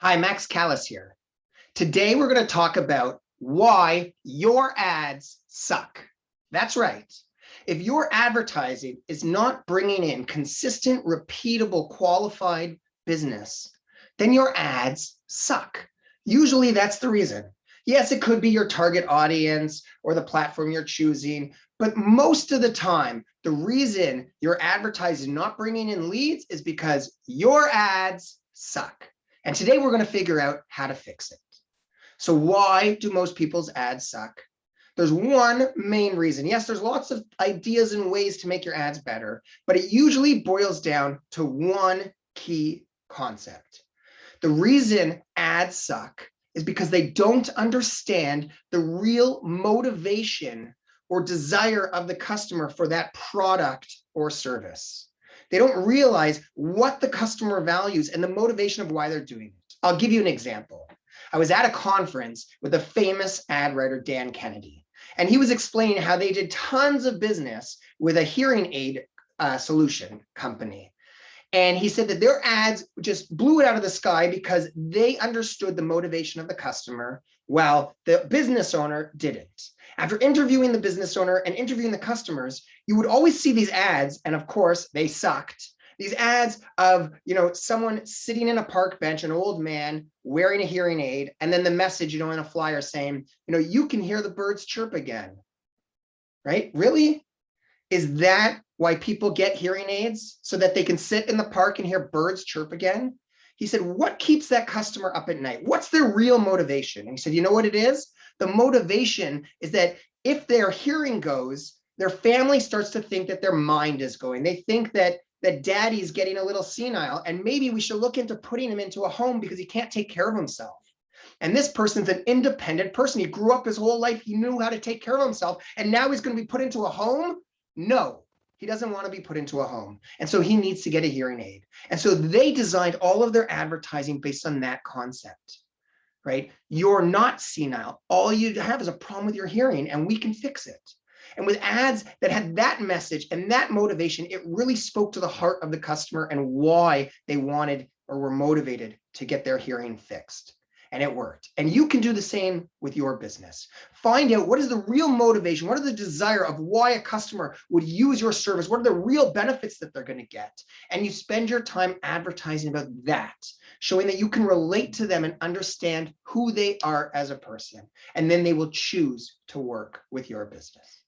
Hi, Max Callis here. Today, we're going to talk about why your ads suck. That's right. If your advertising is not bringing in consistent, repeatable, qualified business, then your ads suck. Usually that's the reason. Yes, it could be your target audience or the platform you're choosing, but most of the time, the reason your advertising is not bringing in leads is because your ads suck. And today we're going to figure out how to fix it. So why do most people's ads suck? There's one main reason. Yes, there's lots of ideas and ways to make your ads better, but it usually boils down to one key concept. The reason ads suck is because they don't understand the real motivation or desire of the customer for that product or service. They don't realize what the customer values and the motivation of why they're doing it. I'll give you an example. I was at a conference with a famous ad writer, Dan Kennedy, and he was explaining how they did tons of business with a hearing aid solution company. And he said that their ads just blew it out of the sky because they understood the motivation of the customer, while the business owner didn't. After interviewing the business owner and interviewing the customers, you would always see these ads, and of course, they sucked. These ads of, someone sitting in a park bench, an old man wearing a hearing aid, and then the message, in a flyer saying, you can hear the birds chirp again, right? Really? Is that why people get hearing aids? So that they can sit in the park and hear birds chirp again? He said, what keeps that customer up at night? What's their real motivation? And he said, you know what it is? The motivation is that if their hearing goes, their family starts to think that their mind is going. They think that daddy's getting a little senile, and maybe we should look into putting him into a home because he can't take care of himself. And this person's an independent person. He grew up his whole life. He knew how to take care of himself. And now he's going to be put into a home? No, he doesn't want to be put into a home. And so he needs to get a hearing aid. And so they designed all of their advertising based on that concept, right? You're not senile. All you have is a problem with your hearing, and we can fix it. And with ads that had that message and that motivation, it really spoke to the heart of the customer and why they wanted or were motivated to get their hearing fixed. And it worked. And you can do the same with your business. Find out what is the real motivation, what are the desire of why a customer would use your service, what are the real benefits that they're going to get. And you spend your time advertising about that, showing that you can relate to them and understand who they are as a person. And then they will choose to work with your business.